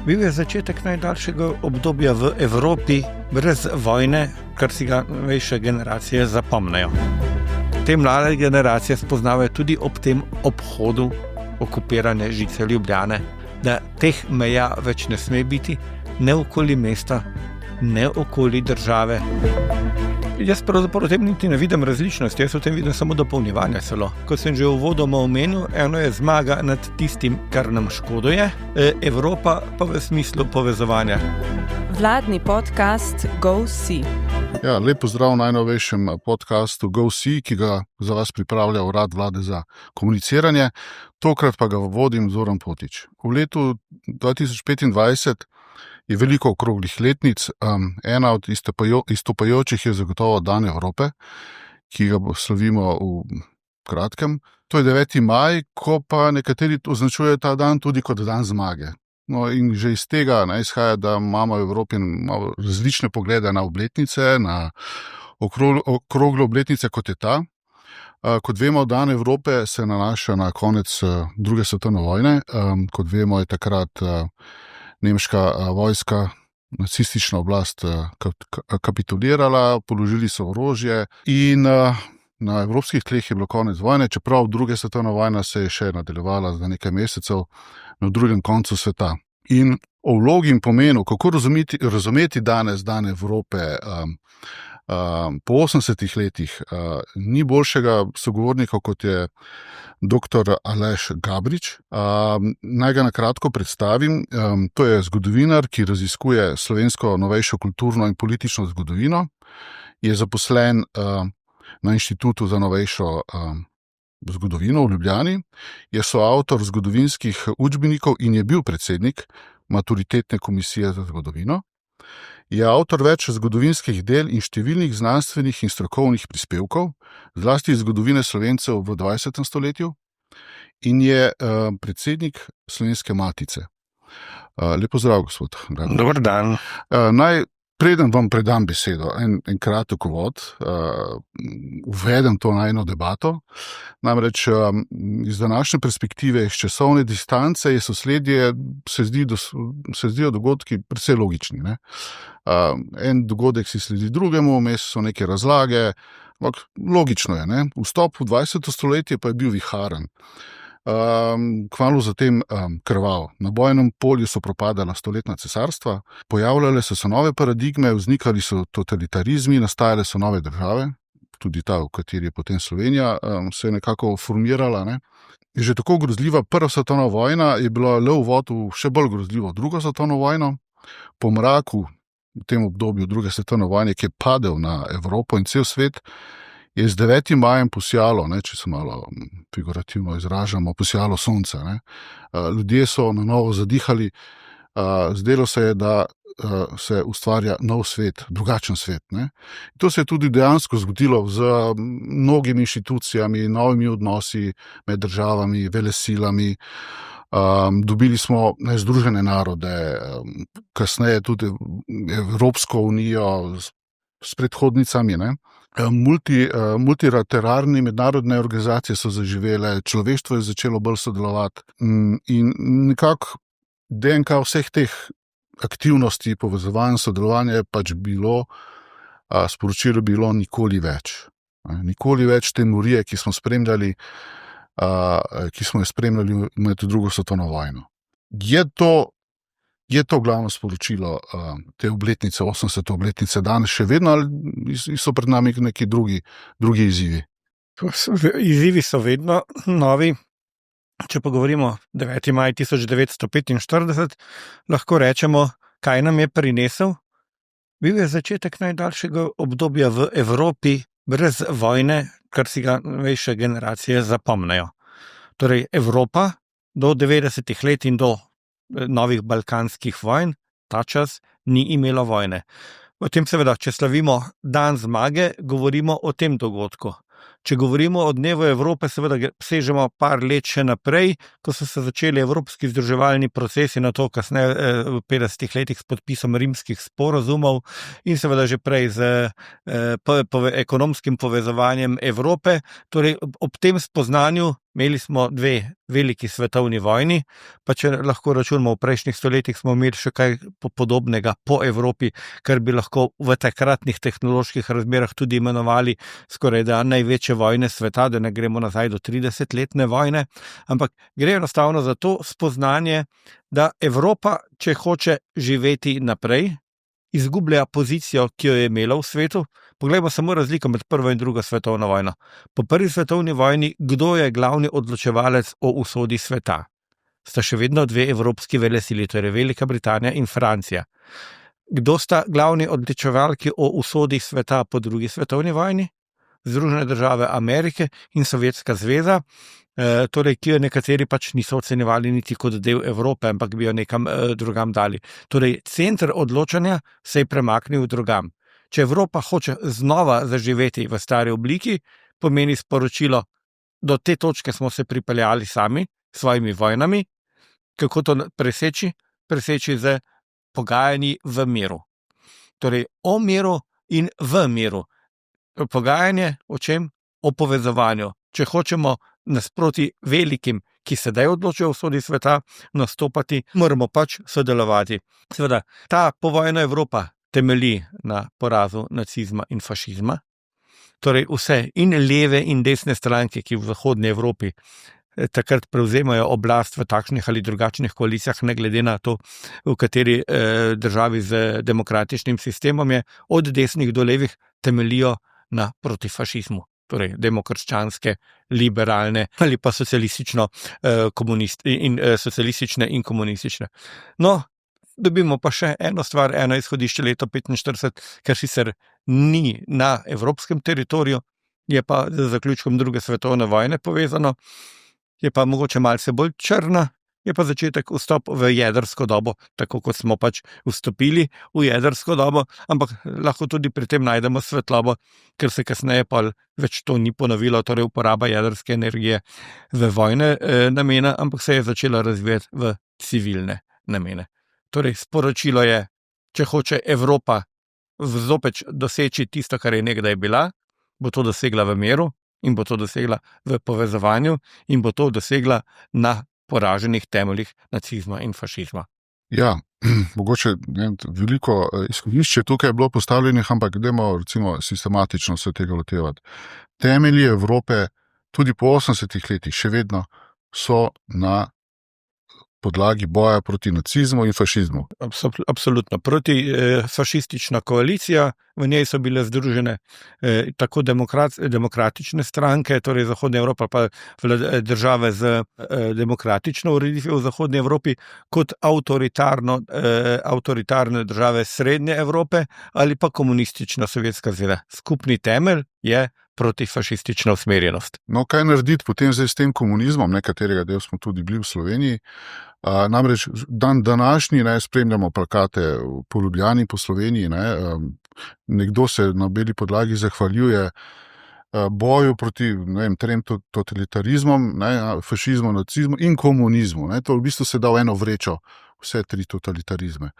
Bil je začetek najdaljšega obdobja v Evropi brez vojne, kar si ga novejše generacije zapomnejo. Te mlade generacije spoznavajo tudi ob tem obhodu okupirane žice Ljubljane, da teh meja več ne sme biti, ne okoli mesta, ne okoli države. Jaz pravzaprav v tem niti ne vidim različnosti, jaz v tem vidim samo dopolnjevanje celo. Kot sem že uvodoma omenil, eno je zmaga nad tistim, kar nam škoduje, Evropa pa v smislu povezovanja. Vladni podcast GoSee. Ja, lep pozdrav v najnovejšem podcastu GoSee, ki ga za vas pripravlja Urad Vlade za komuniciranje. Tokrat pa ga vodim Zoran Potič. V letu 2025 je veliko okroglih letnic. Ena od izstopajočih je zagotovo Dan Evrope, ki ga slavimo v kratkem. To je 9. maj, ko pa nekateri označujejo ta dan tudi kot dan zmage. No, in že iz tega izhaja, da imamo v Evropi različne poglede na obletnice, na okrogle obletnice, kot je ta. Kot vemo, Dan Evrope se nanaša na konec druge svetovne vojne. Kot vemo, je takrat nemška vojska, nacistična oblast kapitulirala, položili so orožje in na evropskih tleh je bilo konec vojne, čeprav druga svetovna vojna se je še nadaljevala za nekaj mesecev na drugem koncu sveta. In o vlogi in pomenu, kako razumeti danes Dan Evrope po 80 letih, ni boljšega sogovornika, kot je dr. Aleš Gabrič. Naj ga na kratko predstavim. To je zgodovinar, ki raziskuje slovensko novejšo kulturno in politično zgodovino. Je zaposlen na Inštitutu za novejšo zgodovino v Ljubljani. Je soavtor zgodovinskih učbenikov in je bil predsednik Maturitetne komisije za zgodovino. Je avtor več zgodovinskih del in številnih znanstvenih in strokovnih prispevkov, zlasti iz zgodovine Slovencev v 20. stoletju, in je predsednik Slovenske matice. Lep pozdrav, gospod. Dober dan. Preden vam predam besedo, en kratek uvod, uvedem to najno debato. Namreč iz današnje perspektive, iz časovne distance, je sosledje, se zdijo dogodki precej logični. Ne? En dogodek si sledi drugemu, vmes so neke razlage, ampak logično je. Ne? Vstop v 20. stoletje pa je bil viharen. Kmalu zatem krvav. Na bojnem polju so propadala stoletna cesarstva, pojavljale so se nove paradigme, vznikali so totalitarizmi, nastajale so nove države, tudi ta, v kateri je potem Slovenija se je nekako formirala. Ne? Že tako grozljiva prva svetovna vojna je bila le uvod v še bolj grozljivo drugo svetovno vojno. Po mraku v tem obdobju druge svetovne vojne, ki je padel na Evropo in cel svet, je z 9. majem posijalo, če se malo figurativno izražamo, posijalo sonce. Ne. Ljudje so na novo zadihali, zdelo se je, da se ustvarja nov svet, drugačen svet. Ne. To se je tudi dejansko zgodilo z mnogimi inštitucijami, novimi odnosi med državami, velesilami. Dobili smo Združene narode, kasneje tudi Evropsko unijo s predhodnicami. Ne. Multilateralne mednarodne organizacije so zaživele, človeštvo je začelo bolj sodelovati in nekako DNK vseh teh aktivnosti, povezovanj, sodelovanja je pač bilo, sporočilo bilo nikoli več. Nikoli več te morije, ki smo jo spremljali med drugo svetovno vojno. Je to glavno sporočilo te obletnice, 80. obletnice danes še vedno, ali so pred nami neki drugi izzivi? Izzivi so vedno novi. Če pa govorimo 9. maj 1945, lahko rečemo, kaj nam je prinesel. Bil je začetek najdaljšega obdobja v Evropi brez vojne, kar si ga novejše generacije zapomnejo. Torej Evropa do 90. let in do novih balkanskih vojn, ta čas ni imela vojne. Potem seveda, če slavimo Dan zmage, govorimo o tem dogodku. Če govorimo o dnevu Evrope, seveda sežemo par let še naprej, ko so se začeli evropski združevalni procesi, na to kasneje v 50 letih s podpisom rimskih sporazumov in seveda že prej z ekonomskim povezovanjem Evrope. Torej ob tem spoznanju Imeli smo 2 veliki svetovni vojni, pa če lahko računamo, v prejšnjih stoletjih smo imeli še kaj podobnega po Evropi, kar bi lahko v takratnih tehnoloških razmerah tudi imenovali skoraj da največje vojne sveta, da ne gremo nazaj do 30-letne vojne, ampak gre enostavno za to spoznanje, da Evropa, če hoče živeti naprej, izgublja pozicijo, ki jo je imela v svetu. Poglejmo samo razliko med prvo in drugo svetovno vojno. Po prvi svetovni vojni, kdo je glavni odločevalec o usodi sveta? Sta še vedno 2 evropski velesili, torej Velika Britanija in Francija. Kdo sta glavni odločevalki o usodi sveta po drugi svetovni vojni? Združene države Amerike in Sovjetska zveza, torej, ki jo nekateri pač niso ocenjevali niti kot del Evrope, ampak bi jo nekam drugam dali. Torej, center odločanja se je premaknil drugam. Če Evropa hoče znova zaživeti v stari obliki, pomeni sporočilo, do te točke smo se pripeljali sami, s svojimi vojnami, kako to preseči? Preseči z pogajanji v miru. Torej, o miru in v miru. Pogajanje o čem? O povezovanju. Če hočemo nasproti velikim, ki sedaj odločajo o usodi sveta, nastopati, moramo pač sodelovati. Seveda, ta povojna Evropa temelji na porazu nacizma in fašizma. Torej vse in leve in desne stranke, ki v zahodni Evropi takrat prevzemajo oblast v takšnih ali drugačnih koalicijah, ne glede na to, v kateri državi z demokratičnim sistemom je, od desnih do levih temeljijo na protifašizmu. Torej demokrščanske, liberalne ali pa socialistične in komunistične. No, dobimo pa še eno stvar, eno izhodišče leto 1945, ker sicer ni na evropskem teritoriju, je pa z zaključkom druge svetovne vojne povezano, je pa mogoče malce bolj črna, je pa začetek vstop v jedrsko dobo, tako kot smo pač vstopili v jedrsko dobo, ampak lahko tudi pri tem najdemo svetlobo, ker se kasneje pa več to ni ponovilo, torej uporaba jedrske energije v vojne namene, ampak se je začela razvijati v civilne namene. Torej, sporočilo je, če hoče Evropa zopet doseči tisto, kar je nekdaj bila, bo to dosegla v miru in bo to dosegla v povezovanju in bo to dosegla na poraženih temeljih nacizma in fašizma. Ja, mogoče veliko izhodišče tukaj je bilo postavljenih, ampak dajmo recimo sistematično se tega lotevati. Temelji Evrope tudi po 80 letih še vedno so na podlagi boja proti nacizmu in fašizmu. Absolutno. Protifašistična koalicija, v njej so bile združene tako demokratične stranke, torej Zahodna Evropa pa države z demokratično ureditvijo v Zahodni Evropi, kot avtoritarne države Srednje Evrope ali pa komunistična Sovjetska zveza. Skupni temelj je protifašistična usmerjenost. No, kaj narediti potem zdaj s tem komunizmom, katerega del smo tudi bili v Sloveniji? Namreč današnji spremljamo plakate po Ljubljani, po Sloveniji, nekdo se na beli podlagi zahvaljuje boju proti trem totalitarizmom, fašizmu, nacizmu in komunizmu. To v bistvu se da v eno vrečo vse 3 totalitarizme.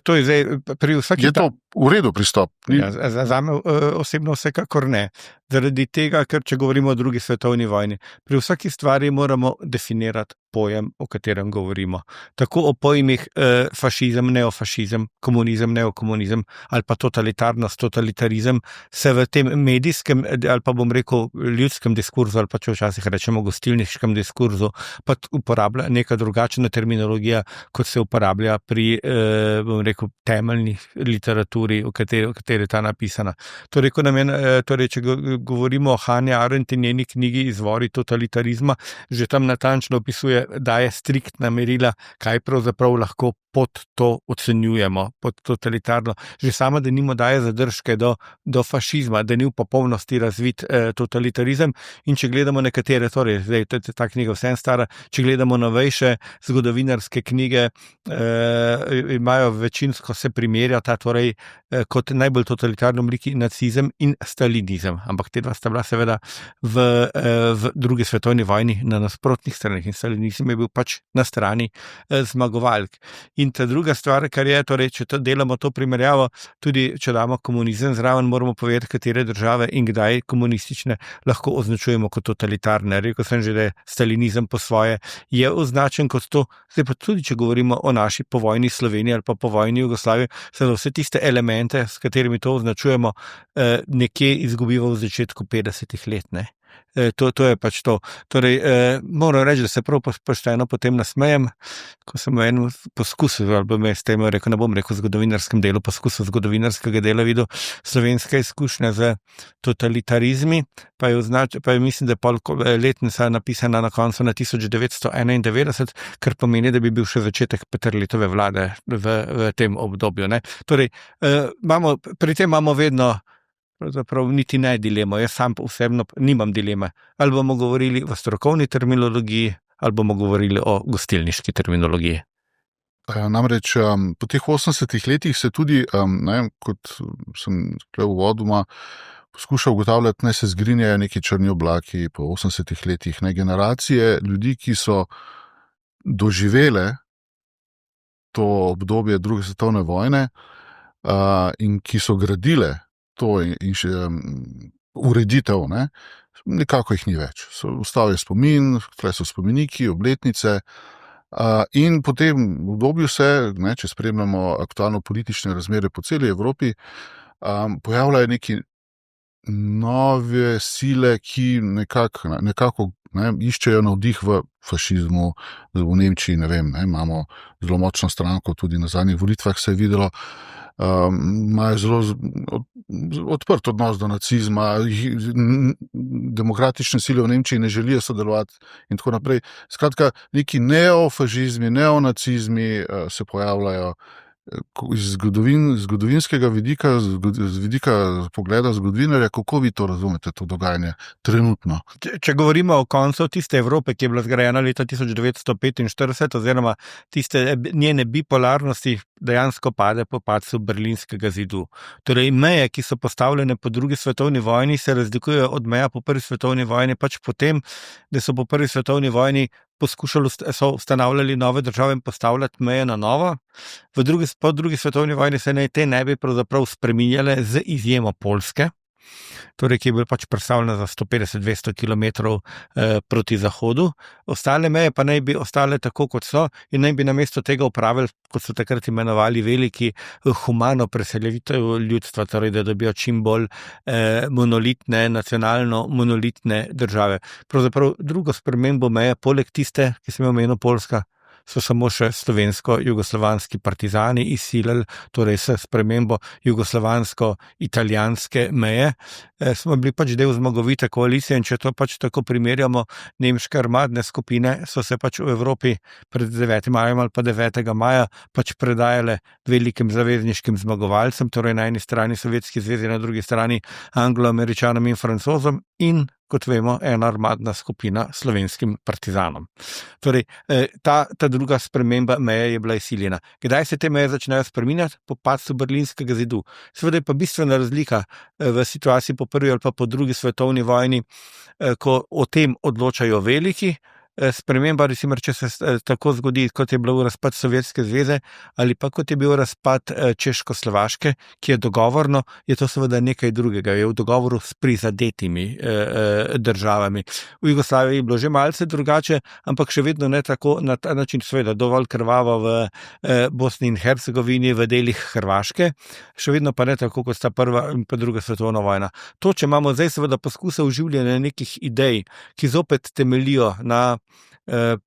To je zdaj pri vsaki... Je to v redu pristop? Ja, zame osebno vsekakor ne. Zaradi tega, ker če govorimo o drugi svetovni vojni, pri vsaki stvari moramo definirati pojem, o katerem govorimo. Tako o pojmih fašizem, neofašizem, komunizem, neokomunizem ali pa totalitarnost, totalitarizem se v tem medijskem ali pa bom rekel ljudskem diskurzu ali pa če včasih rečemo gostilniškem diskurzu pa uporablja neka drugačna terminologija, kot se uporablja pri bom rekel temeljni literaturi, v kateri je ta napisana. Torej, če govorimo o Hannah Arendt in njeni knjigi Izvori totalitarizma, že tam natančno opisuje, daje striktna merila, kaj pravzaprav lahko pod to ocenjujemo, pod totalitarno. Že sama denimo daje zadržke do fašizma, da ni v popolnosti razvit totalitarizem, in če gledamo nekatere, torej zdaj ta knjiga vsem stara, če gledamo novejše zgodovinarske knjige, imajo večinsko se primerjata, torej kot najbolj totalitarni obliki nacizem in stalinizem, ampak te dva sta bila seveda v drugi svetovni vojni na nasprotnih straneh in stalinizem komunizem je bil pač na strani zmagovalk. In ta druga stvar, kar je, torej, če delamo to primerjavo, tudi če damo komunizem zraven, moramo povedati, katere države in kdaj komunistične lahko označujemo kot totalitarne. Rekel sem že, da je stalinizem po svoje je označen kot to, zdaj pa tudi, če govorimo o naši povojni Sloveniji ali pa povojni Jugoslaviji, se vse tiste elemente, s katerimi to označujemo, nekje izgubiva v začetku 50 let, ne. To je pač to. Torej, moram reči, da se prav pošteno potem nasmejem, ko sem v enem poskusu, ali bom jaz temu rekel, ne bom rekel zgodovinarskem delu, poskusu zgodovinarskega dela videl slovenska izkušnja z totalitarizmi, pa je mislim, da je letnica napisana na koncu na 1991, kar pomeni, da bi bil še začetek Peterletove vlade v tem obdobju, ne. Torej, pri tem imamo vedno pravzaprav niti ne dilemo, jaz sam osebno nimam dileme. Ali bomo govorili v strokovni terminologiji, ali bomo govorili o gostilniški terminologiji. Namreč po teh 80 letih se tudi, kot sem v uvodoma poskušal ugotavljati, ne se zgrinjajo neki črni oblaki po 80 letih, ne generacije ljudi, ki so doživele to obdobje druge svetovne vojne in ki so gradile to in še ureditev, ne, nekako jih ni več. Ostal je spomin, tukaj so spomeniki, obletnice in po tem obdobju se, ne, če spremljamo aktualno politične razmere po celi Evropi, pojavljajo neki nove sile, ki nekako iščejo navdih v fašizmu, v Nemčiji, ne vem, imamo zelo močno stranko, tudi na zadnjih volitvah se je videlo, imajo zelo odprt odnos do nacizma, demokratične sile v Nemčiji ne želijo sodelovati in tako naprej. Skratka, neki neofašizmi, neonacizmi se pojavljajo iz zgodovinskega vidika, z vidika pogleda zgodovinarja. Kako vi to razumete, to dogajanje trenutno? Če govorimo o koncu tiste Evrope, ki je bila zgrajena leta 1945, oziroma tiste njene bipolarnosti, dejansko pade po padcu Berlinskega zidu. Torej, meje, ki so postavljene po drugi svetovni vojni, se razlikujejo od meja po prvi svetovni vojni, pač potem, da so po prvi svetovni vojni so ustanavljali nove države in postavljati meje na novo. Po drugi svetovni vojni se te ne bi pravzaprav spreminjale z izjemo Poljske, torej, ki je bil pač predstavljena za 150-200 km proti zahodu. Ostale meje pa naj bi ostale tako, kot so, in naj bi namesto tega upravili, kot so takrat imenovali, veliki humano preselitev ljudstva, torej, da dobijo čim bolj monolitne, nacionalno monolitne države. Pravzaprav drugo spremembo meje, poleg tiste, ki sem jo omenil, Poljska, so samo še slovensko-jugoslovanski partizani izsilili, torej s spremembo jugoslovansko-italijanske meje. Smo bili pač del zmagovite koalicije in če to pač tako primerjamo, nemške armadne skupine so se pač v Evropi pred 9. majem ali pa 9. maja pač predajale velikim zavezniškim zmagovalcem, torej na eni strani Sovjetski zvezi, na drugi strani Anglo-Američanom in Francozom in, kot vemo, ena armadna skupina slovenskim partizanom. Torej, ta druga sprememba meje je bila izsiljena. Kdaj se te meje začnejo spreminjati? Po padcu Berlinskega zidu. Seveda je pa bistvena razlika v situaciji po prvi ali pa po drugi svetovni vojni, ko o tem odločajo veliki. Sprememba, recimo, če se tako zgodi, kot je bil razpad Sovjetske zveze ali pa kot je bil razpad Češko-Slovaške, ki je dogovorno, je to seveda nekaj drugega, je v dogovoru s prizadetimi državami. V Jugoslaviji je bilo že malce drugače, ampak še vedno ne tako, na ta način seveda dovolj krvavo v Bosni in Hercegovini, v delih Hrvaške, še vedno pa ne tako, kot sta prva in pa druga svetovna vojna. To, če imamo zdaj seveda poskuse oživljanja nekih idej, ki zopet temeljijo na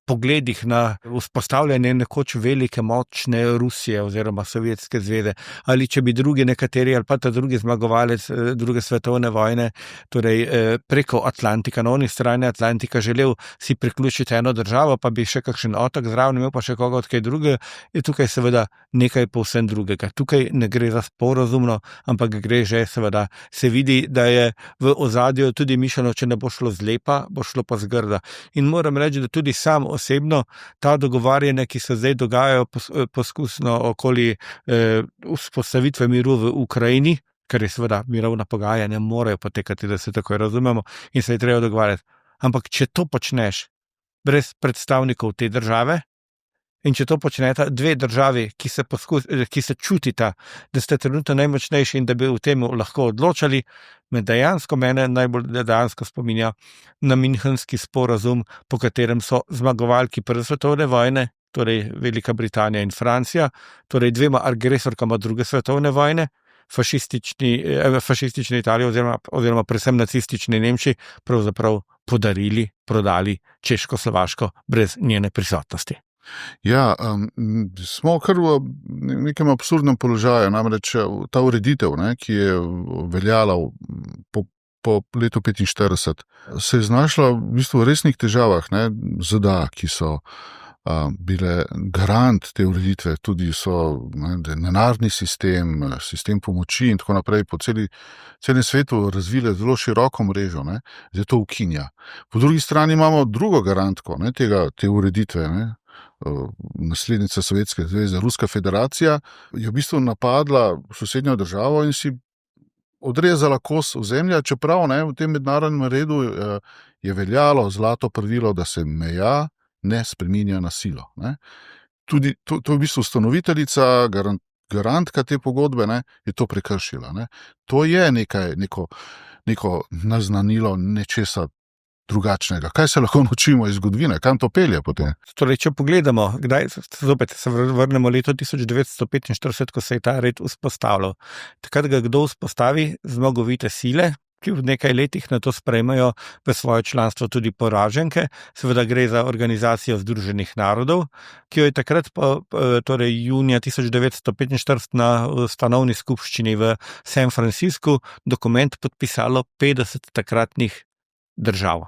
pogledih na vzpostavljanje nekoč velike močne Rusije oziroma Sovjetske zveze, ali če bi drugi nekateri ali pa ta drugi zmagovalec druge svetovne vojne, torej preko Atlantika, na oni strani Atlantika želel si priključiti eno državo, pa bi še kakšen otok zraven imel, pa še koga od kaj drugega, je tukaj seveda nekaj povsem drugega. Tukaj ne gre za sporazumno, ampak gre že seveda, se vidi, da je v ozadju tudi mišljeno, če ne bo šlo zlepa, bo šlo pa zgrda. In moram reči, da tudi sam osebno ta dogovarjanja, ki se zdaj dogajajo poskusno okoli vzpostavitve miru v Ukrajini, ker je seveda mirovna pogajanja morajo potekati, da se tako razumemo in se je treba dogovarjati. Ampak če to počneš brez predstavnikov te države. In če to počneta dve državi, ki se čutita, da ste trenutno najmočnejši in da bi v tem lahko odločali, mene najbolj dejansko spominja na Münchenski sporazum, po katerem so zmagovalki prve svetovne vojne, torej Velika Britanija in Francija, torej dvema agresorkama druge svetovne vojne, fašistični Italiji oziroma predvsem nacistični Nemčiji, pravzaprav prodali Češko-Slovaško brez njene prisotnosti. Ja, smo kar v nekem absurdnem položaju, namreč ta ureditev, ki je veljala po letu 1945, se je znašla v bistvu v resnih težavah, ZDA, ki so bile garant te ureditve, tudi so denarni sistem pomoči in tako naprej po celem svetu razvile zelo široko mrežo, zdaj to ukinja. Po drugi strani imamo drugo garantko te ureditve, naslednica Sovjetske zveze, Ruska federacija, je v bistvu napadla sosednjo državo in si odrezala kos ozemlja, čeprav v tem mednarodnem redu je veljalo zlato pravilo, da se meja ne spreminja na silo. Tudi to je v bistvu ustanoviteljica, garantka te pogodbe, je to prekršila. To je neko naznanilo nečesa drugačnega. Kaj se lahko naučimo iz zgodovine? Kam to pelje potem? Torej, če pogledamo, zopet se vrnemo leto 1945, ko se je ta red vzpostavljal. Takrat ga kdo vzpostavi? Zmagovite sile, ki v nekaj letih na to sprejmejo v svoje članstvo tudi poraženke. Seveda gre za Organizacijo Združenih narodov, ki jo je takrat, torej junija 1945 na ustanovni skupščini v San Franciscu dokument podpisalo 50 takratnih držav.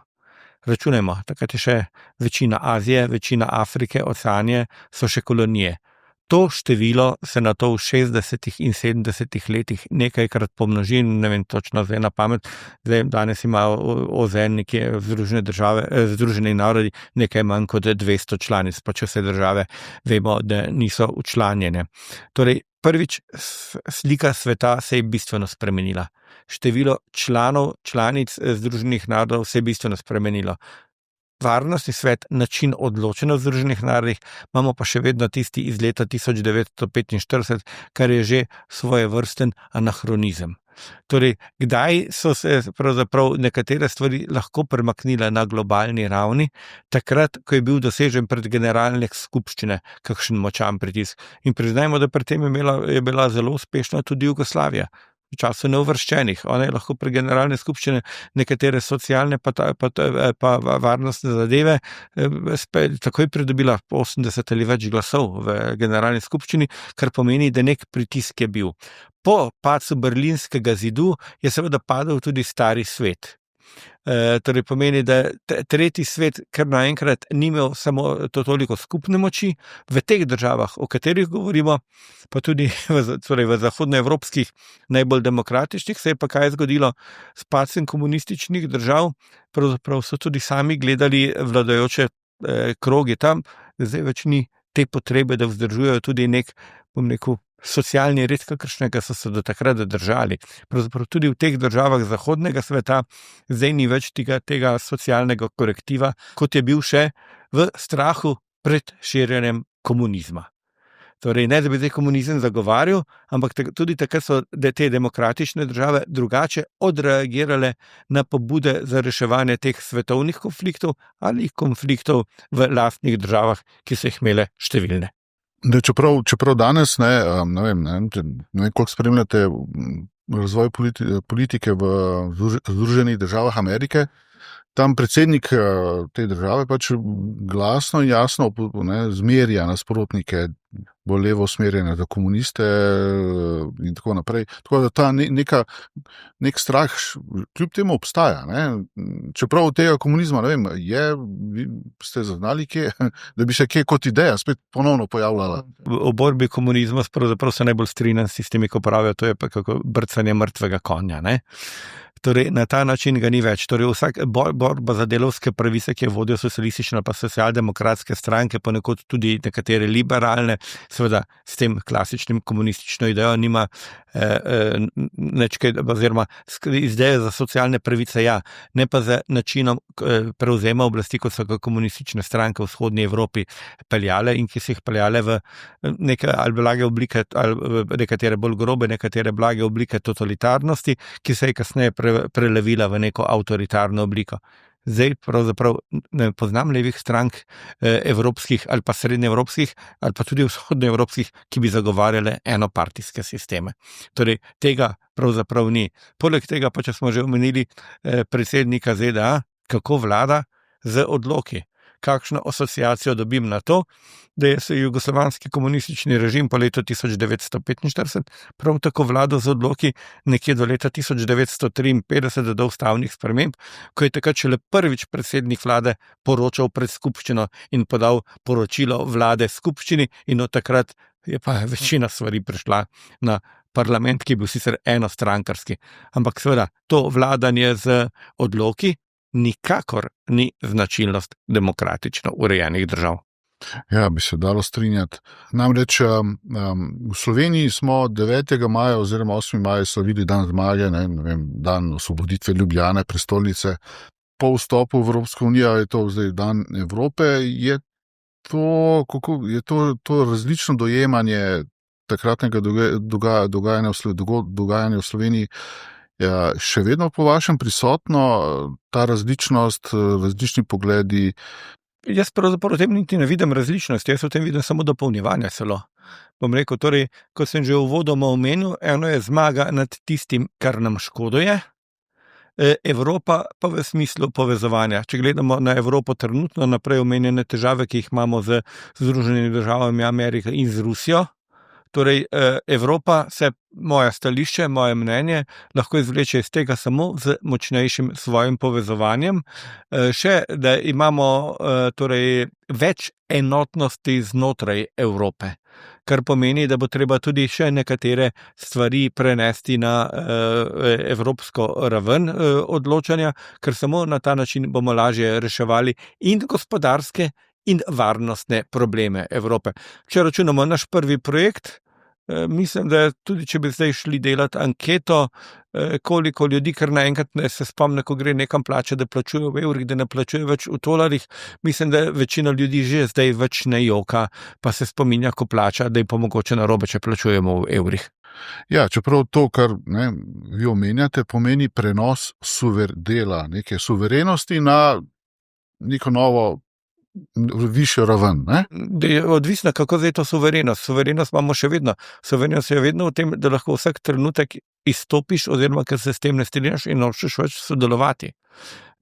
Računajmo, takrat je še večina Azije, večina Afrike, Oceanije, so še kolonije. To število se na to v 60. in 70. letih nekajkrat pomnoži, ne vem točno zdaj na pamet, danes ima OZN nekje Združeni narodi nekaj manj kot 200 članic, pa če vse države vemo, da niso včlanjene. Torej, prvič, slika sveta se je bistveno spremenila. Število članic Združenih narodov se je bistveno spremenilo. Varnostni svet, način odločanja v Združenih narodih, imamo pa še vedno tisti iz leta 1945, kar je že svojevrsten anahronizem. Torej, kdaj so se pravzaprav nekatere stvari lahko premaknile na globalni ravni? Takrat, ko je bil dosežen pred generalne skupščine kakšen močan pritisk. In priznajmo, da pri tem je bila zelo uspešna tudi Jugoslavija. V času neuvrščenih. Ona je lahko pri generalne skupščine nekatere socialne pa varnostne zadeve takoj pridobila 80 ali več glasov v generalni skupščini, kar pomeni, da nek pritisk je bil. Po padcu Berlinskega zidu je seveda padel tudi stari svet. Torej pomeni, da tretji svet kar naenkrat ni imel samo toliko skupne moči. V teh državah, o katerih govorimo, pa tudi v zahodnoevropskih najbolj demokratičnih, se je pa kaj zgodilo s padcem komunističnih držav. Pravzaprav so tudi sami gledali vladajoče kroge tam, zdaj več ni te potrebe, da vzdržujejo tudi nek, socialni red, kakršnega so se do takrat držali. Pravzaprav tudi v teh državah zahodnega sveta zdaj ni več tega socialnega korektiva, kot je bil še v strahu pred širjenjem komunizma. Torej, ne da bi zdaj komunizem zagovarjal, ampak tudi takrat so te demokratične države drugače odreagirale na pobude za reševanje teh svetovnih konfliktov ali konfliktov v lastnih državah, ki so jih imele številne. Čeprav danes, ne vem, koliko spremljate razvoj politike v Združenih državah Amerike, tam predsednik te države pač glasno in jasno zmerja nasprotnike, bolj levo usmerjene, za komuniste in tako naprej. Tako da ta nek strah kljub temu obstaja. Čeprav tega komunizma, ne vem, ste zaznali kje, da bi se kje kot ideja spet ponovno pojavljala. O borbi komunizma pravzaprav se najbolj strinjam s tistimi, ko pravijo, to je pa kako brcanje mrtvega konja. Torej, na ta način ga ni več. Torej, vsak borba za delavske pravice, ki jo vodijo socialistične pa socialdemokratske stranke, ponekod tudi nekatere liberalne, seveda s tem klasičnim komunistično idejo nima nečkaj, oziroma ideje za socialne pravice, ja, ne pa za načinom prevzema oblasti, kot so ga komunistične stranke v vzhodnji Evropi peljale in ki so jih peljale v neke ali blage oblike, ali nekatere bolj grobe, nekatere blage oblike totalitarnosti, ki se je kasneje prelevila v neko avtoritarno obliko. Zdaj pravzaprav ne poznam levih strank evropskih ali pa srednjeevropskih ali pa tudi vzhodnoevropskih, ki bi zagovarjale enopartijske sisteme. Torej, tega pravzaprav ni. Poleg tega pa, če smo že omenili predsednika ZDA, kako vlada z odloki. Kakšno asociacijo dobim na to, da je jugoslovanski komunistični režim po letu 1945 prav tako vladal z odloki nekje do leta 1953 do ustavnih sprememb, ko je takrat šele prvič predsednik vlade poročal pred skupščino in podal poročilo vlade skupščini in od takrat je pa večina stvari prišla na parlament, ki je bil sicer enostrankarski. Ampak seveda, to vladanje z odloki nikakor ni značilnost demokratično urejenih držav. Ja, bi se dalo strinjati. Namreč v Sloveniji smo 9. maja oziroma 8. maja slavili dan zmage, ne vem, dan osvoboditve Ljubljane, prestolnice. Po vstopu v Evropsko unijo je to zdaj dan Evrope. Je to različno dojemanje takratnega dogajanja v Sloveniji še vedno po vašem prisotno, ta različnost, različni pogledi? Jaz pravzaprav v tem niti ne vidim različnosti, jaz v tem vidim samo dopolnjevanje celo. Bom rekel, torej, kot sem že uvodoma omenil, eno je zmaga nad tistim, kar nam škoduje, Evropa pa v smislu povezovanja. Če gledamo na Evropo trenutno, naprej omenjene težave, ki jih imamo z Združenimi državami Amerike in z Rusijo, torej, Evropa se, moje stališče, moje mnenje, lahko izvleče iz tega samo z močnejšim svojim povezovanjem. Še, da imamo torej, več enotnosti znotraj Evrope, kar pomeni, da bo treba tudi še nekatere stvari prenesti na evropsko raven odločanja, ker samo na ta način bomo lažje reševali in gospodarske in varnostne probleme Evrope. Če računamo naš prvi projekt, mislim, da tudi če bi zdaj šli delati anketo, koliko ljudi, ker naenkrat ne se spomne, ko gre nekam plačati, da plačujejo v evrih, da ne plačujejo več v tolarjih, mislim, da večina ljudi že zdaj več ne joka, pa se spominja, ko plača, da je pa mogoče narobe, če plačujemo v evrih. Ja, čeprav to, kar vi omenjate, pomeni prenos dela neke suverenosti na neko novo višjo raven, ne? Odvisno, kako zdaj to suverenost. Suverenost imamo še vedno. Suverenost je vedno v tem, da lahko vsak trenutek izstopiš, oziroma ker se s tem ne strinjaš in nočeš več sodelovati.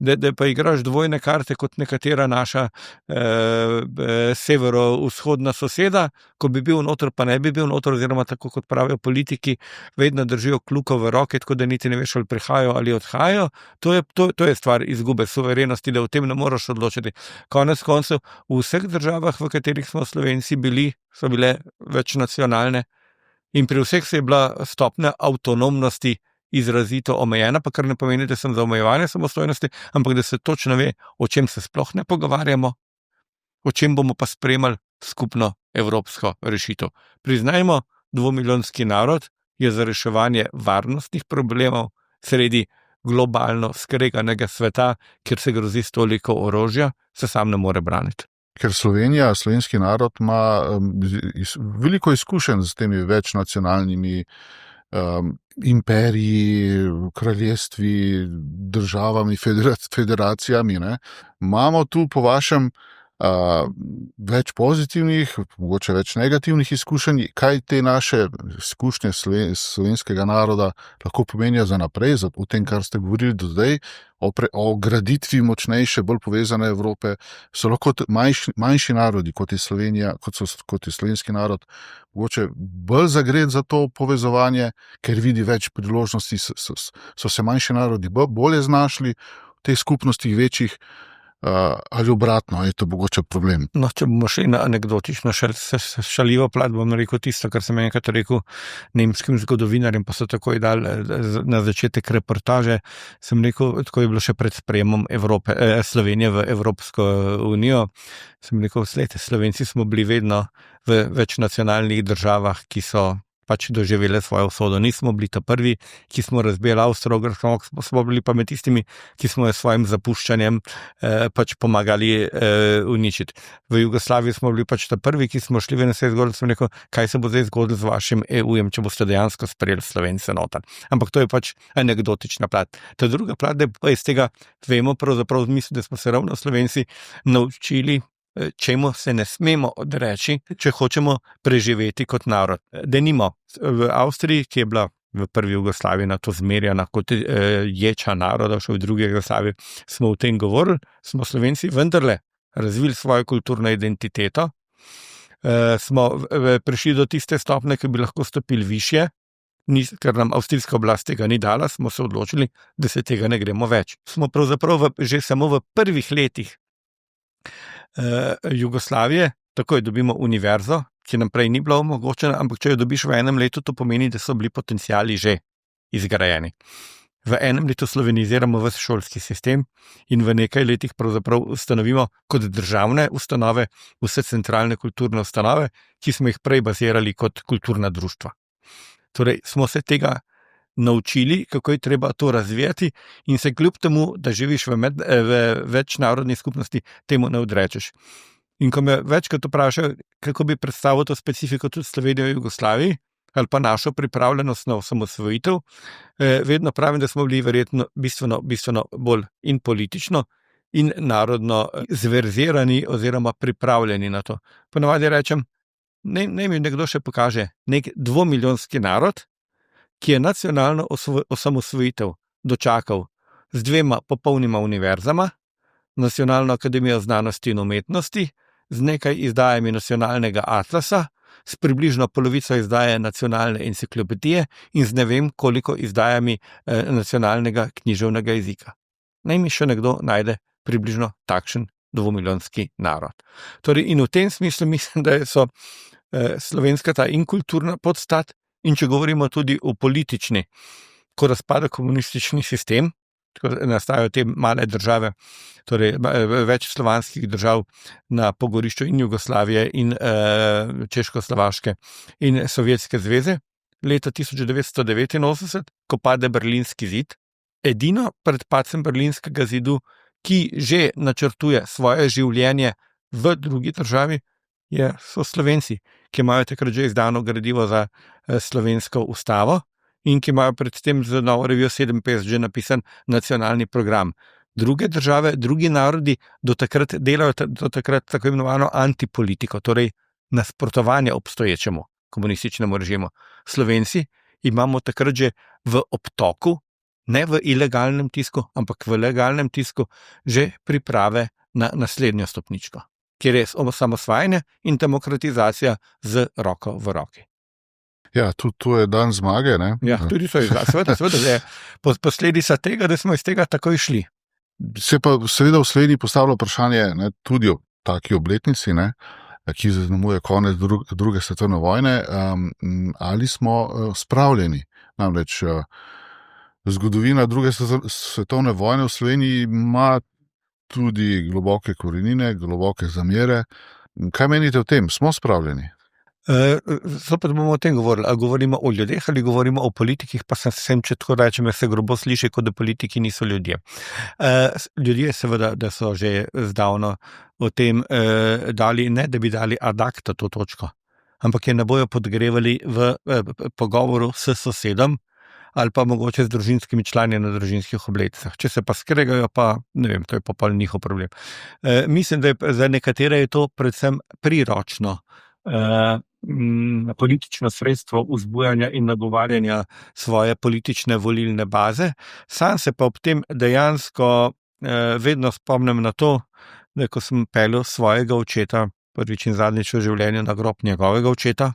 Da pa igraš dvojne karte kot nekatera naša severovzhodna soseda, ko bi bil noter, pa ne bi bil noter, oziroma tako kot pravijo politiki, vedno držijo kljuko v roke, tako da niti ne veš, ali prihajajo ali odhajajo. To je stvar izgube suverenosti, da o tem ne moraš odločiti. Konec koncev, v vseh državah, v katerih smo Slovenci bili, so bile večnacionalne in pri vseh se je bila stopnja avtonomnosti izrazito omejena, pa kar ne pomeni, da sem za omejevanje samostojnosti, ampak da se točno ve, o čem se sploh ne pogovarjamo, o čem bomo pa sprejemali skupno evropsko rešitev. Priznajmo, 2-milijonski narod je za reševanje varnostnih problemov sredi globalno skreganega sveta, kjer se grozi s toliko orožja, se sam ne more braniti. Ker Slovenija, slovenski narod ima veliko izkušenj s temi večnacionalnimi imperiji, kraljestvi, državami, federacijami, ne? Imamo tu po vašem več pozitivnih, mogoče več negativnih izkušenj. Kaj te naše izkušnje slovenskega naroda lahko pomenijo za naprej, v tem, kar ste govorili do zdaj, o graditvi močnejše, bolj povezane Evrope? So lahko manjši narodi, kot je Slovenija, kot je slovenski narod, mogoče bolj zagret za to povezovanje, ker vidi več priložnosti, so se manjši narodi bolje znašli v teh skupnostih večjih. ali obratno, je to mogoče problem. No, če bomo šli na anekdotično šaljivo plat, bom rekel tisto, kar sem enkrat rekel nemškim zgodovinarjem, pa so takoj dali na začetek reportaže. Sem rekel, tako je bilo še pred sprejemom Slovenije v Evropsko unijo. Sem rekel, Slovenci smo bili vedno v večnacionalnih državah, ki so pač doživele svojo usodo. Nismo bili ta prvi, ki smo razbijali Avstro-Ogrsko, smo bili pa med tistimi, ki smo s svojim zapuščanjem pač pomagali uničiti. V Jugoslaviji smo bili pač ta prvi, ki smo šli ven se zgodili, sem rekel, kaj se bo zdaj zgodilo z vašim EU-jem, če boste dejansko sprejeli Slovence noter. Ampak to je pač anekdotična plat. Ta druga plat, da pa iz tega vemo, pravzaprav mislim, da smo se ravno Slovenci naučili, čemu se ne smemo odreči, če hočemo preživeti kot narod. Denimo, v Avstriji, ki je bila v prvi Jugoslaviji na to zmerjana kot ječa naroda, še v drugi Jugoslaviji, smo o tem govorili, smo Slovenci vendarle razvili svojo kulturno identiteto, smo prišli do tiste stopne, ki bi lahko stopili višje, ker nam avstrijska oblast tega ni dala, smo se odločili, da se tega ne gremo več. Smo pravzaprav že samo v prvih letih Jugoslavije, takoj dobimo univerzo, ki nam prej ni bila omogočena, ampak če jo dobiš v enem letu, to pomeni, da so bili potenciali že izgrajeni. V enem letu sloveniziramo ves šolski sistem in v nekaj letih pravzaprav ustanovimo kot državne ustanove vse centralne kulturne ustanove, ki smo jih prej bazirali kot kulturna društva. Torej, smo se tega naučili, kako je treba to razvijati in se kljub temu, da živiš v večnarodni skupnosti, temu ne odrečeš. In ko me večkrat vprašajo, kako bi predstavil to specifiko tudi Slovenije v Jugoslaviji ali pa našo pripravljenost na osamosvojitev, vedno pravim, da smo bili verjetno bistveno bolj in politično in narodno zverzirani oziroma pripravljeni na to. Ponavadi rečem, naj mi nekdo še pokaže nek 2-milijonski narod, ki je nacionalno osamosvojitev dočakal z 2 popolnima univerzama, Nacionalno akademijo znanosti in umetnosti, z nekaj izdajami nacionalnega atlasa, s približno polovico izdaje nacionalne enciklopedije in z ne vem koliko izdajami nacionalnega književnega jezika. Naj mi še nekdo najde približno takšen 2-milijonski narod. Torej, in v tem smislu mislim, da so slovenska ta in kulturna podstat, in če govorimo tudi o politični, ko razpada komunistični sistem, ko nastajajo te male države, torej več slovanskih držav na pogorišču in Jugoslavije in Češko-Slovaške in Sovjetske zveze, leta 1989, ko pade Berlinski zid, edino pred padcem Berlinskega zidu, ki že načrtuje svoje življenje v drugi državi, so Slovenci, ki imajo takrat že izdano gradivo za slovensko ustavo in ki imajo predtem z novo revijo 57 že napisan nacionalni program. Druge države, drugi narodi do takrat delajo tako imenovano antipolitiko, torej nasprotovanje obstoječemu komunističnemu režimu. Slovenci imamo takrat že v obtoku, ne v ilegalnem tisku, ampak v legalnem tisku, že priprave na naslednjo stopničko, kjer je osamosvajanje in demokratizacija z roko v roki. Ja, tudi to je dan zmage, ne? Ja, tudi to je, seveda je posledica tega, da smo iz tega takoj šli. Se pa seveda v Sloveniji postavlja vprašanje, ne, tudi o taki obletnici, ne, ki zaznamuje konec druge svetovne vojne, ali smo spravljeni. Namreč zgodovina druge svetovne vojne v Sloveniji ima tudi globoke korenine, globoke zamere. Kaj menite o tem? Smo spravljeni? Zopet bomo o tem govorili. Ali govorimo o ljudeh ali govorimo o politikih, pa sem, če tako rečem, se grobo sliši, kot da politiki niso ljudje. Ljudje seveda, da so že zdavno o tem dali, ne da bi dali ad acta to točko, ampak je ne bojo podgrevali v pogovoru s sosedom ali pa mogoče z družinskimi člani na družinskih obletnicah. Če se pa skregajo, pa ne vem, to je pa njihov problem. Mislim, da je za nekatere je to predvsem priročno politično sredstvo vzbujanja in nagovarjanja svoje politične volilne baze. Sam se pa ob tem dejansko vedno spomnim na to, da ko sem peljal svojega očeta, prvič in zadnjič v življenju na grob njegovega očeta,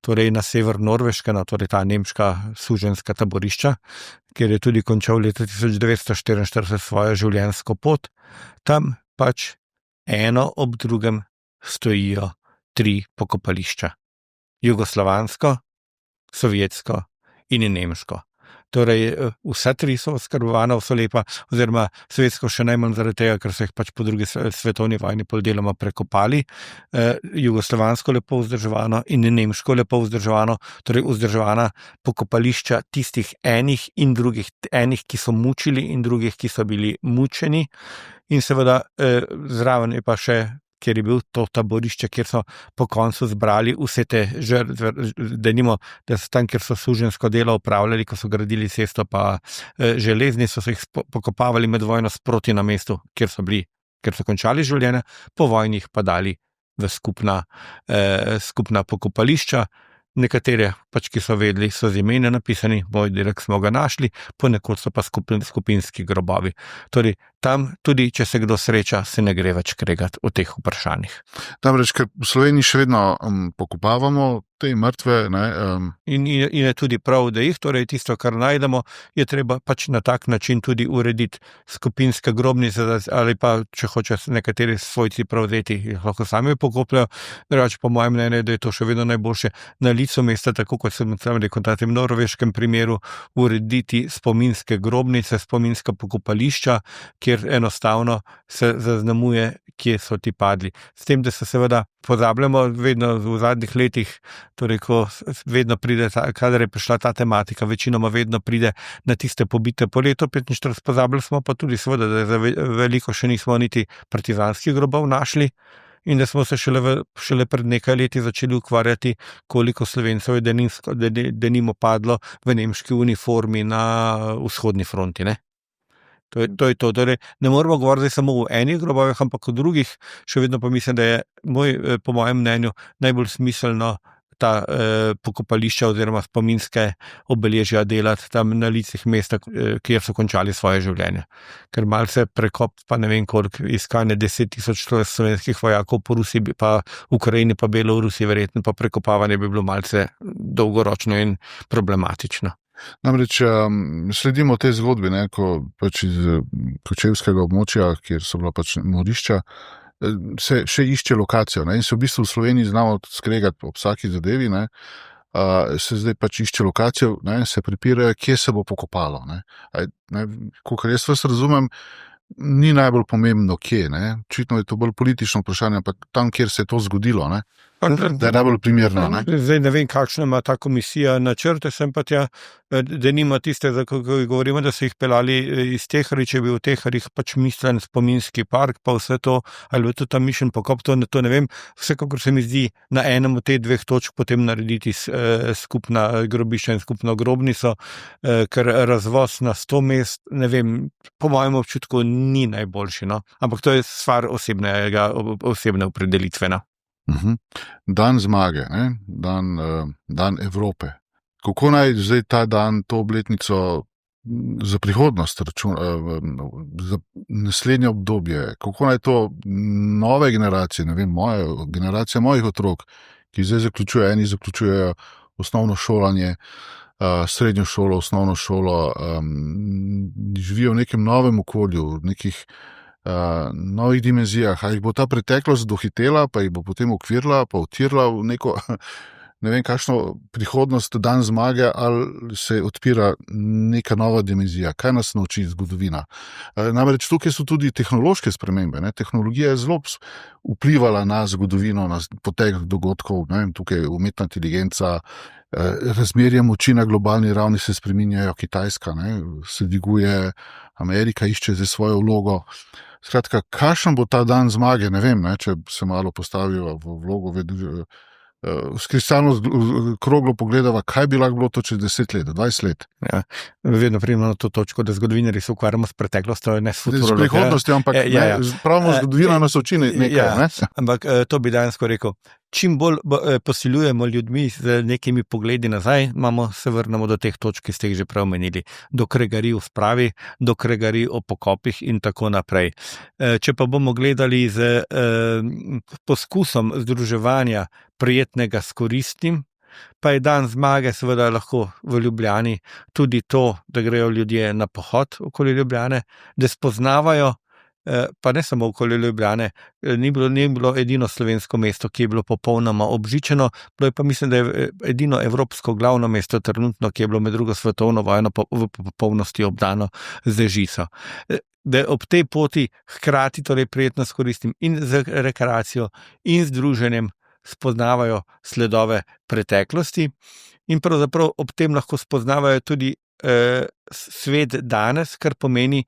torej na sever Norveške, torej ta nemška suženjska taborišča, kjer je tudi končal leta 1944 svojo življenjsko pot. Tam pač eno ob drugem stojijo 3 pokopališča. Jugoslovansko, sovjetsko in nemško. Torej, vsa 3 so oskrbovana, vso lepa, oziroma sovjetsko še najmanj zaradi tega, ker so jih pač po drugi svetovni vojni pol deloma prekopali, jugoslovansko lepo vzdrževano in nemško lepo vzdrževano, torej vzdrževana pokopališča tistih enih in drugih, enih, ki so mučili in drugih, ki so bili mučeni, in seveda zraven je pa še, kjer je bil to taborišče, kjer so po koncu zbrali vse te žrtve, da so tam, kjer so suženjsko delo upravljali, ko so gradili cesto pa železni, so se jih pokopavali med vojno sproti na mestu, kjer so končali življenje, po vojni jih pa dali v skupna pokopališča. Nekatere, pač, ki so vedeli, so z imena napisani, moj direk smo ga našli, ponekod so pa skupinski grobovi. Torej, tam tudi, če se kdo sreča, se ne gre več kregati o teh vprašanjih. Namreč, ker v Sloveniji še vedno pokopavamo te mrtve. In je tudi prav, da jih, torej tisto, kar najdemo, je treba pač na tak način tudi urediti skupinske grobnice, ali pa, če hoče nekateri svojci prevzeti, jih lahko sami pokopljajo. Drugače, po mojem mnenju, da je to še vedno najboljše na licu mesta, tako kot sem rekel, na tem norveškem primeru, urediti spominske grobnice, spominska pokopališča, kjer enostavno se zaznamuje, kje so ti padli. S tem, da se seveda pozabljamo vedno v zadnjih letih, torej, ko vedno pride, kadar je prišla ta tematika, večinoma vedno pride na tiste pobite po letu 45, pozabljali smo pa tudi seveda, da za veliko še nismo niti partizanskih grobov našli, in da smo se šele pred nekaj leti začeli ukvarjati, koliko Slovencev je denimo padlo v nemški uniformi na vzhodni fronti, ne? To je to. Torej, ne moramo govoriti samo o enih grobovih, ampak o drugih. Še vedno pa mislim, da je po mojem mnenju najbolj smiselno ta pokopališča oziroma spominske obeležja delati tam na licih mesta, kjer so končali svoje življenje. Ker malce prekop, pa ne vem koliko, iskanje 10,000 slovenskih vojakov po Rusiji, pa Ukrajini, pa Belorusiji, verjetno pa prekopavanje bi bilo malce dolgoročno in problematično. Namreč sledimo tej zgodbi, ne, ko pač iz kočevskega območja, kjer so bila pač morišča, se še išče lokacijo, ne, in se v bistvu v Sloveniji znamo skregati ob vsaki zadevi, ne, se zdaj pač išče lokacijo, ne, se pripirajo, kje se bo pokopalo, ne. Kakor jaz vas razumem, ni najbolj pomembno, kje, ne. Očitno je to bolj politično vprašanje, pa tam, kjer se je to zgodilo, ne. Da je najbolj primerno, ne? Zdaj ne vem, kakšna ima ta komisija načrte, sem pa tja, da nima tiste, ko govorimo, da so jih pelali iz Teharij, če bi v Teharjih pač mislen spominski park, pa vse to, ali bo to tam mišljen pokop, to ne vem. Vsekakor se mi zdi na enem od teh 2 točk potem narediti skupna grobišča in skupno grobnico, ker razvoz na 100 mest, ne vem, po mojem občutku ni najboljši, no? Ampak to je stvar osebne opredelitve, no? Dan zmage, ne? Dan Evrope. Kako naj zdaj ta dan, to obletnico za prihodnost za naslednje obdobje, kako naj to nove generacije, ne vem, generacija mojih otrok, ki zdaj zaključujejo osnovno šolanje, srednjo šolo, osnovno šolo, živijo v nekem novem okolju, v nekih novih dimenzijah, ali jih bo ta preteklost dohitela, pa jih bo potem okvirila, pa utirila v neko, ne vem, kakšno prihodnost, dan zmage, ali se odpira neka nova dimenzija, kaj nas nauči zgodovina. Namreč tukaj so tudi tehnološke spremembe, ne? Tehnologija je zelo vplivala na zgodovino, na potek dogodkov, ne vem, tukaj umetna inteligenca, razmerje moči na globalni ravni se spreminjajo, Kitajska, ne, se dviguje, Amerika išče za svojo vlogo. Skratka, kakšen bo ta dan zmage, ne vem, ne, če se malo postavijo v vlogo, s kristalno kroglo pogledava, kaj bi lahko bilo to čez 10 let, 20 let. Ja, vedno pridemo na to točko, da zgodovinarji se ukvarjamo s preteklostjo, ne s futurologom. S prihodnostjo, ampak pravimo zgodovina nas uči nekaj. Ne? Ampak to bi dejansko rekel. Čim bolj posiljujemo ljudmi z nekimi pogledi nazaj, se vrnemo do teh točk, ki ste jih že prej omenili. Do kregarij v spravi, do kregarij o pokopih in tako naprej. Če pa bomo gledali z poskusom združevanja prijetnega s koristnim, pa je dan zmage seveda lahko v Ljubljani tudi to, da grejo ljudje na pohod okoli Ljubljane, da spoznavajo pa ne samo okoli Ljubljane, ni bilo edino slovensko mesto, ki je bilo popolnoma obžičeno, bilo je pa mislim, da je edino evropsko glavno mesto trenutno, ki je bilo med drugo svetovno vojno v popolnosti obdano z žico. Da ob tej poti hkrati torej prijetno skoristim in z rekreacijo in z druženjem spoznavajo sledove preteklosti in pravzaprav ob tem lahko spoznavajo tudi svet danes, kar pomeni,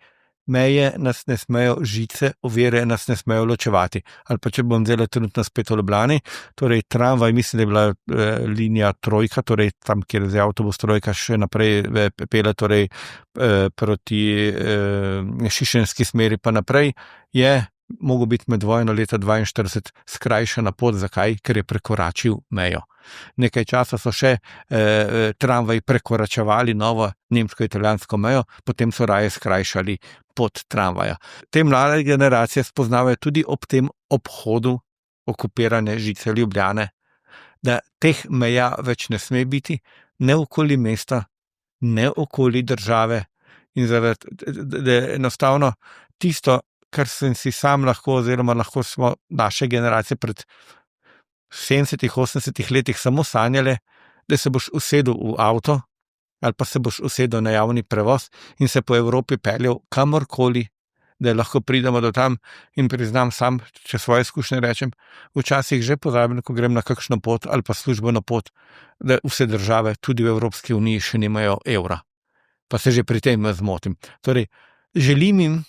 meje nas ne smejo, žice, ovire nas ne smejo ločevati. Ali pa če bom zdaj trenutno spet v Ljubljani, torej tramvaj, mislim, da je bila linija trojka, torej tam, kjer je avtobus trojka še naprej pele, torej proti šišenski smeri pa naprej, je mogel biti med vojno leta 1942 skrajšana pot. Zakaj? Ker je prekoračil mejo. Nekaj časa so še tramvaji prekoračevali novo nemško-italijansko mejo, potem so raje skrajšali pot tramvaja. Te mlade generacije spoznavajo tudi ob tem obhodu okupirane žice Ljubljane, da teh meja več ne sme biti, ne okoli mesta, ne okoli države in da enostavno tisto, kar sem si sam lahko, oziroma lahko smo naše generacije pred 70-80 letih samo sanjale, da se boš usedel v avto ali pa se boš usedel na javni prevoz in se po Evropi peljal kamorkoli, da lahko pridemo do tam. In priznam sam, če svoje izkušnje rečem, včasih že pozabim, ko grem na kakšno pot ali pa službeno pot, da vse države, tudi v Evropski uniji, še nimajo evra. Pa se že pri tem zmotim. Torej, želim jim,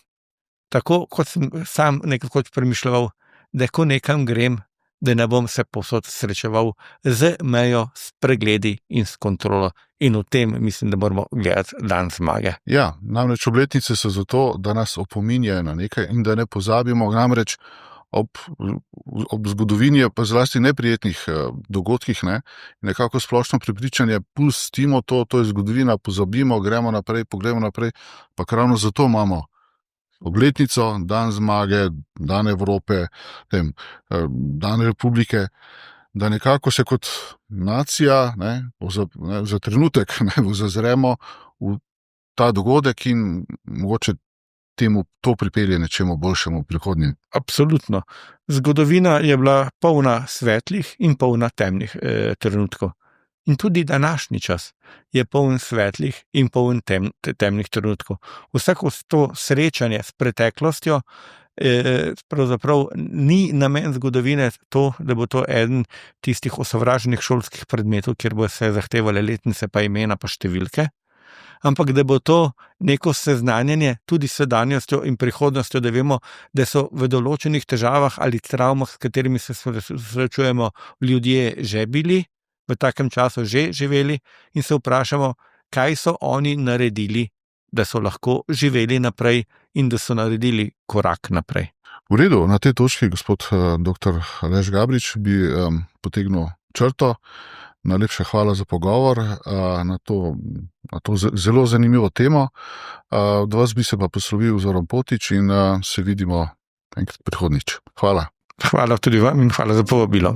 tako kot sem sam nekako premišljal, da ko nekam grem, da ne bom se povsod srečeval z mejo, s pregledi in s kontrolo. In v tem mislim, da moramo gledati dan zmage. Ja, namreč obletnice so zato, da nas opominjajo na nekaj in da ne pozabimo, namreč ob zgodovini, pa zlasti neprijetnih dogodkih, nekako splošno prepričanje, pustimo to je zgodovina, pozabimo, gremo naprej, pogledamo naprej, pa ravno zato imamo obletnico, dan zmage, dan Evrope, dan Republike, da nekako se kot nacija za trenutek zazremo v ta dogodek in mogoče to pripelje nečemu boljšemu v prihodnje. Absolutno. Zgodovina je bila polna svetlih in polna temnih trenutkov. In tudi današnji čas je poln svetlih in poln temnih trenutkov. Vsako to srečanje s preteklostjo pravzaprav ni namen zgodovine to, da bo to eden tistih osovraženih šolskih predmetov, kjer bo se zahtevale letnice pa imena pa številke, ampak da bo to neko seznanjanje tudi s sedanjostjo in prihodnostjo, da vemo, da so v določenih težavah ali travmah, s katerimi se srečujemo, ljudje že bili, v takem času že živeli in se vprašamo, kaj so oni naredili, da so lahko živeli naprej in da so naredili korak naprej. V redu, na tej točki, gospod dr. Aleš Gabrič, bi potegnil črto. Najlepša hvala za pogovor na to zelo zanimivo temo. Od vas bi se pa poslovil Zoran Potič in se vidimo enkrat prihodnjič. Hvala. Hvala tudi vam in hvala za povabilo.